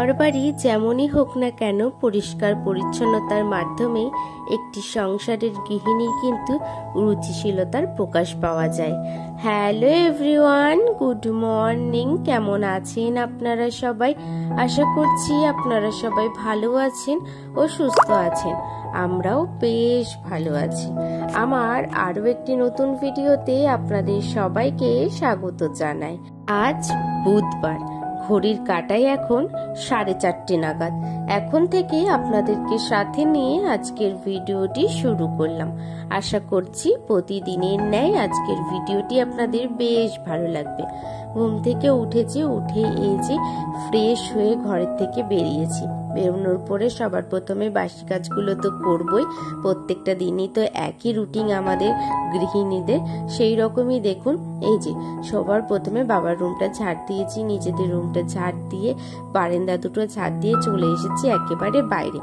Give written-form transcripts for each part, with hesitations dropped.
ঘরবাড়ি যেমনই হোক না কেন পরিষ্কার পরিচ্ছন্নতার মাধ্যমে একটি সংসারের গৃহিণীর কিন্তু রুচিশীলতার প্রকাশ পাওয়া যায়। Hello everyone, good morning. কেমন আছেন আপনারা সবাই? আশা করছি আপনারা সবাই ভালো আছেন ও সুস্থ আছেন। আমরাও বেশ ভালো আছি। আমার আরও একটি নতুন ভিডিওতে আপনাদের সবাইকে স্বাগত জানাই। আজ বুধবার, ঘড়ির কাঁটায় এখন 4:30 নাগাদ। এখন থেকে আপনাদেরকে সাথে নিয়ে আজকের ভিডিওটি শুরু করলাম। আশা করছি প্রতিদিনের ন্যায় আজকের ভিডিওটি আপনাদের বেশ ভালো লাগবে। ঘুম থেকে উঠেছি, উঠে এই যে ফ্রেশ হয়ে ঘরের থেকে বেরিয়েছি। বেরোনোর পরে সবার প্রথমে বাসি কাজগুলো তো করবই, প্রত্যেকটা দিনই তো একই রুটিন আমাদের গৃহিণীদের। সেই রকমই দেখুন, এই যে সবার প্রথমে বাবার রুমটা ঝাড় দিয়েছি, নিজেদের রুমটা ঝাড় দিয়ে বারান্দা দুটো ঝাড় দিয়ে চলে এসেছি একেবারে বাইরে।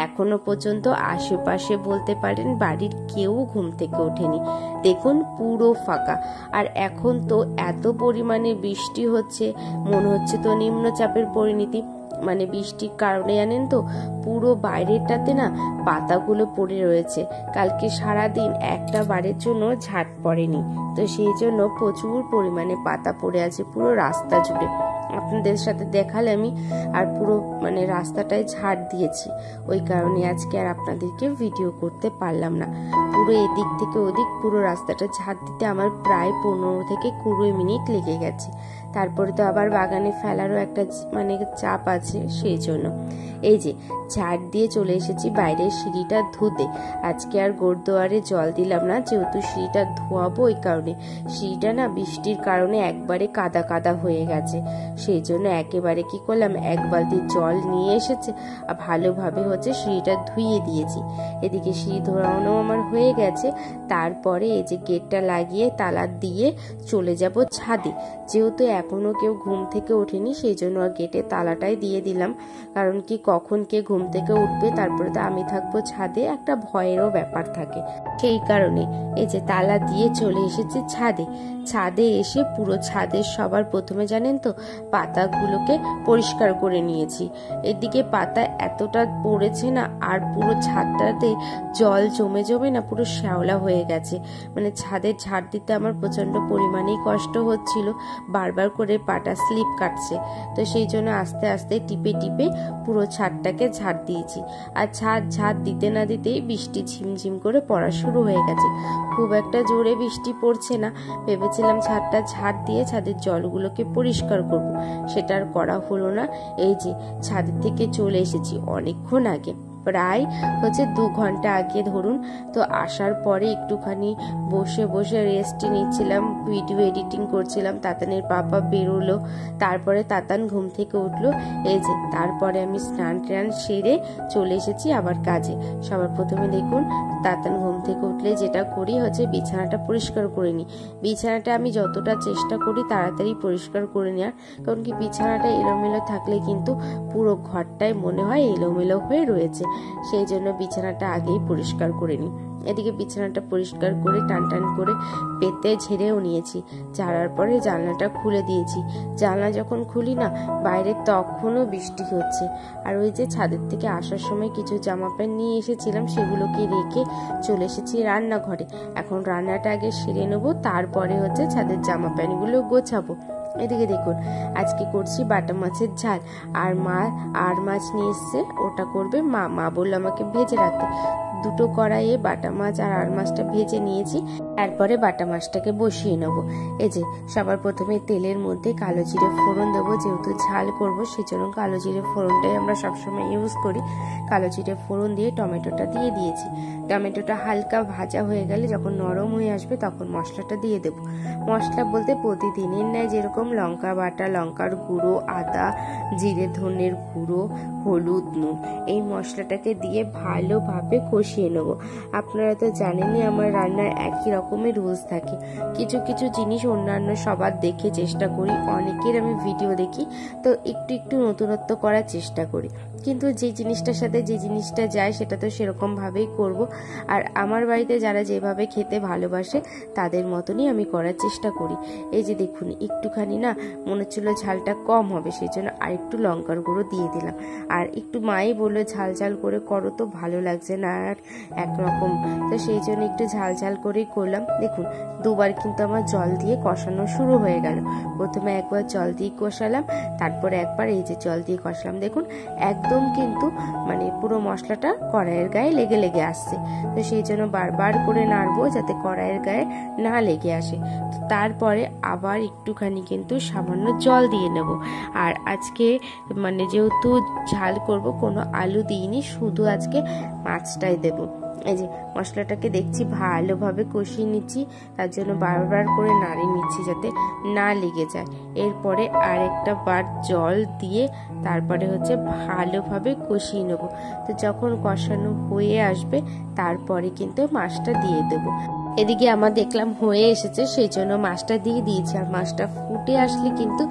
এখনো পর্যন্ত আশেপাশে বলতে পারেন বাড়ির কেউ ঘুম থেকে ওঠেনি। দেখুন পুরো ফাঁকা। আর এখন তো এত পরিমাণে বৃষ্টি হচ্ছে, মনে হচ্ছে তো নিম্নচাপের পরিণতি। মানে বৃষ্টির কারণে জানেন তো পুরো বাইরেটাতে না পাতাগুলো পড়ে রয়েছে। কালকে সারাদিন একটা বারের জন্য ঝাঁট পড়েনি, তো সেই জন্য প্রচুর পরিমাণে পাতা পড়ে আছে পুরো রাস্তা জুড়ে। আপনাদের সাথে দেখালে আমি, আর পুরো মানে রাস্তাটায় ঝাড় দিয়েছি, ওই কারণে আজকে আর আপনাদেরকে ভিডিও করতে পারলাম না। পুরো এদিক থেকে ওদিক পুরো রাস্তাটা ঝাড় দিতে আমার প্রায় 15 থেকে 20 মিনিট লেগে গেছে। তারপরে তো আবার বাগানে ফেলারও একটা মানে চাপ আছে, সেই জন্য এই যে ঝাড় দিয়ে চলে এসেছি বাইরের সিঁড়িটা ধুতে। আজকে আর গোরদোয়ারে জল দিলাম না, যেহেতু সিঁড়িটা ধোয়াবো ওই কারণে। সিঁড়িটা না বৃষ্টির কারণে একবারে কাদা কাদা হয়ে গেছে, সেই জন্য একেবারে কি করলাম, এক বালতি জল নিয়ে এসেছে আর ভালোভাবে হচ্ছে সিঁড়িটা ধুইয়ে দিয়েছি। এদিকে সিঁড়ি ধোয়ানো আমার হয়ে গেছে। তারপরে এই যে গেটটা লাগিয়ে তালা দিয়ে চলে যাব ছাদে। যেহেতু এখনো কেউ ঘুম থেকে ওঠেনি, সেই জন্য গেটে তালাটাই দিয়ে দিলাম। কারণ কি কখন কে ঘুম থেকে উঠবে, তারপরে তো আমি থাকবো ছাদে, একটা ভয়েরও ব্যাপার থাকে। সেই কারণে এই যে তালা দিয়ে চলে এসেছি ছাদে। ছাদে এসে পুরো ছাদের সবার প্রথমে জানেন তো পাতাগুলোকে পরিষ্কার করে নিয়েছি। এদিকে পাতা এতটা পড়েছে না, আর পুরো ছাদটাতে জল জমে জমে না পুরো শ্যাওলা হয়ে গেছে। মানে ছাদে ঝাড় দিতে আমার প্রচন্ড পরিমাণেই কষ্ট হচ্ছিল, বারবার করে পাটা স্লিপ কাটছে। তো সেই জন্য আস্তে আস্তে টিপে টিপে পুরো ছাদটাকে ঝাড় দিয়েছি। আর ঝাড় দিতে না দিতেই বৃষ্টি ঝিমঝিম করে পড়া শুরু হয়ে গেছে। খুব একটা জোরে বৃষ্টি পড়ছে না, ভেবেছিলাম ছাদটা ঝাড় দিয়ে ছাদের জলগুলোকে পরিষ্কার করব, সেটা আর করা হলো না। এই যে ছাদের থেকে চলে এসেছি অনেকক্ষণ আগে, প্রায় হচ্ছে 2 ঘন্টা আগে ধরুন। তো আসার পরে একটুখানি বসে বসে রেস্ট নিচ্ছিলাম, ভিডিও এডিটিং করছিলাম। তাতানের পাপা বেরোলো, তারপরে তাতান ঘুম থেকে উঠলো। এই যে তারপরে আমি স্নান টান সেরে চলে এসেছি আবার কাজে। সবার প্রথমে দেখুন, তাতান ঘুম থেকে উঠলে যেটা করি হচ্ছে বিছানাটা পরিষ্কার করে নিই। বিছানাটা আমি যতটা চেষ্টা করি তাড়াতাড়ি পরিষ্কার করে নেওয়ার, কারণ কি বিছানাটা এলোমেলো থাকলে কিন্তু পুরো ঘরটাই মনে হয় এলোমেলো হয়ে রয়েছে। সেই জন্য বিছানাটা আগেই পরিষ্কার করে নিই। এদিকে বিছানাটা পরিষ্কার করে টান টান করে পেতে ঝেড়েও নিয়েছি। ঝাড়ার পরে জানলাটা খুলে দিয়েছি। জানলা যখন খুলি না, বাইরে তখনও বৃষ্টি হচ্ছে। আর ওই যে ছাদের থেকে আসার সময় কিছু জামা প্যান্ট নিয়ে এসেছিলাম, সেগুলোকে রেখে চলে এসেছি রান্নাঘরে। এখন রান্নাটা আগে সেরে নেবো, তারপরে হচ্ছে ছাদের জামা প্যান্টগুলো গোছাবো। এদিকে দেখুন, আজকে করছি বাটা মাছের ঝাল। আর মা আর মাছ নিয়ে এসছে, ওটা করবে মা। মা বললো আমাকে ভেজে রাখতে। 2টো কড়াইয়ে বাটা মাছ আর মাছটা ভেজে নিয়েছি। তারপরে বাটা মাছটাকে বসিয়ে নেব। এই যে সবার প্রথমে তেলের মধ্যে কালো জিরে ফোড়ন দেবো, যেহেতু ঝাল করবো সেজন্য কালো জিরে ফোড়নটাই আমরা সবসময় ইউজ করি। কালো জিরে ফোড়ন দিয়ে টমেটোটা দিয়ে দিয়েছি। টমেটোটা হালকা ভাজা হয়ে গেলে যখন নরম হয়ে আসবে তখন মশলাটা দিয়ে দেব। মশলা বলতে প্রতিদিনের ন্যায় যেরকম লঙ্কা বাটা, লঙ্কার গুঁড়ো, আদা, জিরে ধনের গুঁড়ো, হলুদ, নুন, এই মশলাটাকে দিয়ে ভালোভাবে কষিয়ে নেব। আপনারা তো জানেনই আমার রান্নার একই রকম রকমের রুলস থাকে। কিছু কিছু জিনিস অন্যান্য সবার দেখে চেষ্টা করি, অনেকের আমি ভিডিও দেখি, তো একটু একটু নতুনত্ব করার চেষ্টা করি, কিন্তু যে জিনিসটার সাথে যে জিনিসটা যায় সেটা তো সেরকম ভাবেই করব। আর আমার বাড়িতে যারা যেভাবে খেতে ভালোবাসে তাদের মতনই আমি করার চেষ্টা করি। এই যে দেখুন, একটুখানি না মনে হচ্ছিল ঝালটা কম হবে, সেই জন্য আর একটু লঙ্কার গুঁড়ো দিয়ে দিলাম। আর একটু মাই বললো ঝাল ঝাল করে করো, তো ভালো লাগছে না আর একরকম, তো সেই জন্য একটু ঝাল ঝাল করেই করলাম। দেখুন দুবার কিন্তু আমার জল দিয়ে কষানো শুরু হয়ে গেল। প্রথমে একবার জল দিয়ে কষালাম, তারপরে একবার এই যে জল দিয়ে কষালাম। দেখুন একদম কিন্তু মানে পুরো মশলাটা কড়াইয়ের গায়ে লেগে লেগে আসছে, তো সেই জন্য বারবার করে নাড়বো যাতে কড়াইয়ের গায়ে না লেগে আসে। তো তারপরে আবার একটুখানি কিন্তু সামান্য জল দিয়ে নেব। আর আজকে মানে যেহেতু ঝাল করব, কোনো আলু দিইনি, শুধু আজকে মাছটাই দেবো। এই যে মশলাটাকে দেখছি ভালোভাবে কষিয়ে নিচ্ছি, তার জন্য বারবার করে নাড়িয়ে নিচ্ছি যাতে না লেগে যায়। এরপরে আরেকটা বার জল দিয়ে তারপরে হচ্ছে ভালোভাবে কষিয়ে নেব। তো যখন কষানো হয়ে আসবে তারপরে কিন্তু মাছটা দিয়ে দেব। এদিকে আমার দেখলাম হয়ে এসেছে, সেই জন্য মাছটা দিয়ে দিয়েছি। আর মাছটা ফুটে আসলে কিন্তু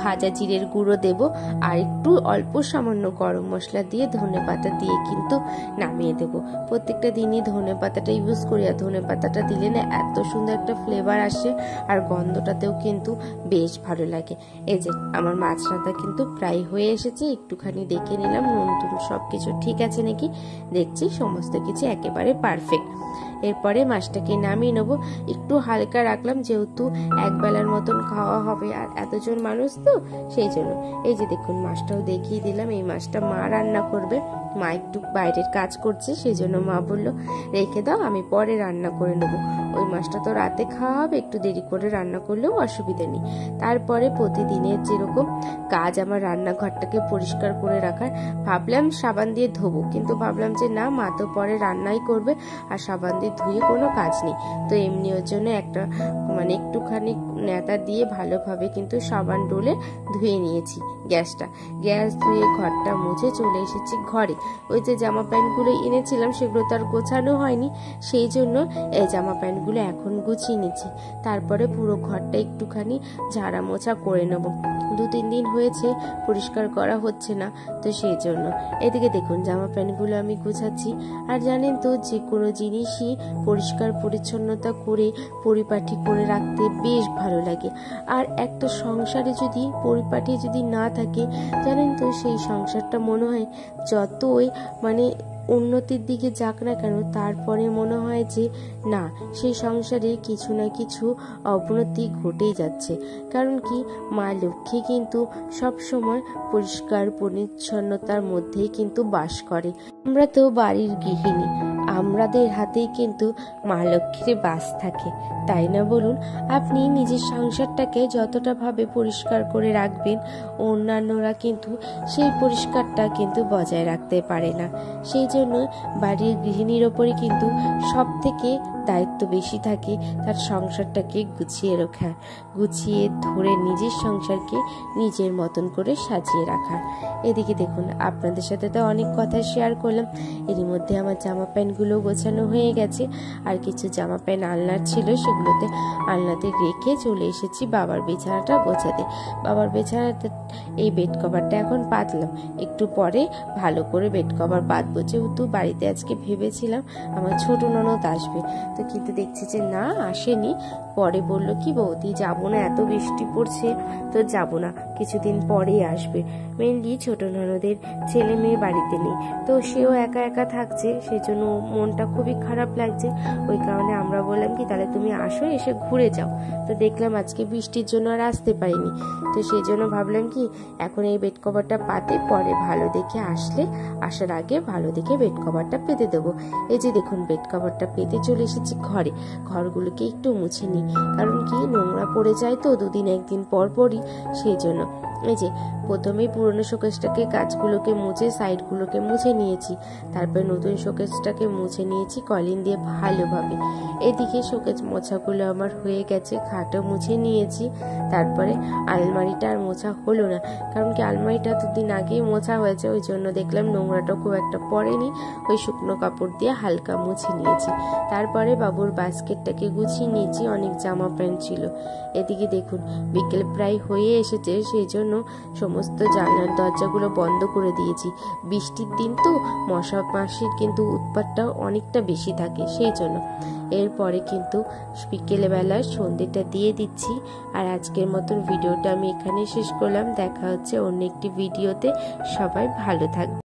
ভাজা জিরের গুঁড়ো দেব, আর একটু অল্প সামান্য গরম মশলা দিয়ে ধনেপাতা দিয়ে কিন্তু নামিয়ে দেব। প্রত্যেকটা দিনই ধনেপাতাটা ইউজ করি, আর ধনেপাতাটা দিলে না এত সুন্দর একটা ফ্লেভার আসে, আর গন্ধটাতেও কিন্তু বেশ ভালো লাগে। এই যে আমার মাছ রান্না কিন্তু প্রায় হয়ে এসেছে, একটুখানি দেখে নিলাম নুন টুন সব কিছু ঠিক আছে নাকি। দেখছি সমস্ত কিছু একেবারে পারফেক্ট। এরপরে মাছটাকে নামিয়ে নেবো, একটু হালকা রাখলাম যেহেতু একবেলার মতন খাওয়া হবে আর এতজন মানুষ তো সেই জন্য। এই যে দেখুন মাছটাও দেখিয়ে দিলাম, এই মাছটা মা রান্না করবে। মা একটু বাইরের কাজ করছে, সেই জন্য মা বললো রেখে দাও, আমি পরে রান্না করে নেবো। ওই মাছটা তো রাতে খাওয়া হবে, একটু দেরি করে রান্না করলেও অসুবিধা নেই। তারপরে প্রতিদিনের যেরকম কাজ আমার রান্নাঘরটাকে পরিষ্কার করে রাখার, ভাবলাম সাবান দিয়ে ধোবো, কিন্তু ভাবলাম যে না, মা তো পরে রান্নাই করবে আর সাবান দিয়ে ধুয়ে কোনো কাজ নেই। তো এমনি ওর জন্য একটা মানে একটুখানি নেতা দিয়ে ভালোভাবে কিন্তু সাবান ডলে ধুয়ে নিয়েছি গ্যাস ধুয়ে ঘরটা মুছে চলে এসেছি ঘরে। ওই যে জামা প্যান্টগুলো এনেছিলাম সেগুলো তো আর গোছানো হয়নি, সেই জন্য এই জামা প্যান্টগুলো এখন গুছিয়ে নিচ্ছি। তারপরে পুরো ঘরটা একটুখানি ঝাড়া মোছা করে নেব। 2-3 দিন হয়েছে পরিষ্কার করা হচ্ছে না, তো সেই জন্য। এদিকে দেখুন জামা প্যান্টগুলো আমি গুছাচ্ছি। আর জানেন তো যে কোনো জিনিসই পরিষ্কার পরিচ্ছন্নতা করে পরিপাটি করে রাখতে বেশ ভালো লাগে। আর একটা সংসারে যদি পরিপাটি যদি না থাকে, জানেন তো সেই সংসারটা মনে হয় যতই মানে উন্নতির দিকে যাক না কেন, তারপরে মনে হয় যে না, সেই সংসারে কিছু না কিছু অবনতি ঘটেই যাচ্ছে। কারণ কি, মা লক্ষ্মী কিন্তু সব সময় পরিষ্কার পরিচ্ছন্নতার মধ্যেই কিন্তু বাস করে। আমরা তো বাড়ির গৃহিণী, আমাদের হাতেই কিন্তু মা লক্ষ্মীর বাস থাকে, তাই না বলুন? আপনি নিজের সংসারটাকে যতটা ভাবে পরিষ্কার করে রাখবেন, অন্যান্যরা কিন্তু সেই পরিষ্কারটা কিন্তু বজায় রাখতে পারে না। সেই জন্য বাড়ির গৃহিণীর ওপরে কিন্তু সব থেকে দায়িত্ব বেশি থাকে তার সংসারটাকে গুছিয়ে ধরে নিজের সংসারকে নিজের মতন করে সাজিয়ে রাখা। এদিকে দেখুন আপনাদের সাথে তো অনেক কথা শেয়ার করলাম, এরই মধ্যে আমার জামা প্যান্টগুলো গোছানো হয়ে গেছে। আর কিছু জামা প্যান্ট আলনার ছিল, সেগুলোতে আলনাতে রেখে চলে এসেছি বাবার বিছানাটা গোছাতে। বাবার বিছানাতে এই বেড কভারটা এখন পাতলাম, একটু পরে ভালো করে বেড কভার পাতবো। যেহেতু বাড়িতে আজকে ভেবেছিলাম আমার ছোট ননদ আসবে, তো কিন্তু দেখছি যে না, আসেনি। পরে বলল কি, বৌদি যাবো না, এত বৃষ্টি পড়ছে, তো যাবো না, কিছুদিন পরেই আসবে। মেনলি ছোট ননদের ছেলে মেয়ে বাড়িতে নেই, তো সেও একা একা থাকছে, সেই জন্য মনটা খুবই খারাপ লাগছে। ওই কারণে আমরা বললাম কি, তাহলে তুমি আসো, এসে ঘুরে যাও। তো দেখলাম আজকে বৃষ্টির জন্য আর আসতে পারিনি, তো সেই জন্য ভাবলাম কি এখন এই বেড কভারটা পাতে, পরে ভালো দেখে আসার আগে ভালো দেখে বেড কভারটা পেতে দেবো। এই যে দেখুন বেড কভারটা পেতে চলে এসেছি ঘরে। ঘরগুলোকে একটু মুছে নিই, কারণ কি নোংরা পড়ে যায় তো 2-1 দিন পর পরই, সেই জন্য। এই যে প্রথমেই পুরনো শোকেসটাকে গাছগুলোকে মুছে সাইডগুলোকে মুছে নিয়েছি, তারপরে নতুন শোকেসটাকে মুছে নিয়েছি কলিন দিয়ে ভালোভাবে। এদিকে শোকেস মোছাগুলো আমার হয়ে গেছে, খাটও মুছে নিয়েছি। তারপরে আলমারিটা আর মোছা হলো না, না, কারণ কি আলমারিটা দুদিন আগেই মোছা হয়েছে, ওই জন্য দেখলাম নোংরাটা খুব একটা পড়েনি, ওই শুকনো কাপড় দিয়ে হালকা মুছে নিয়েছি। তারপরে বাবুর বাস্কেটটাকে গুছিয়ে নিয়েছি, অনেক জামা প্যান্ট ছিল। এদিকে দেখুন বিকেল প্রায় হয়ে এসেছে, সেই জন্য সমস্ত জানলার দরজাগুলো বন্ধ করে দিয়েছি। বৃষ্টির দিন তো মশা মাছির কিন্তু উৎপাতটা অনেকটা বেশি থাকে, সেই জন্য। এরপরে কিন্তু বিকেলবেলা সন্ধ্যেটা দিয়ে দিচ্ছি। আর আজকের মতন ভিডিওটা আমি এখানে শেষ করলাম। দেখা হচ্ছে অন্য একটি ভিডিওতে। সবাই ভালো থাকবে।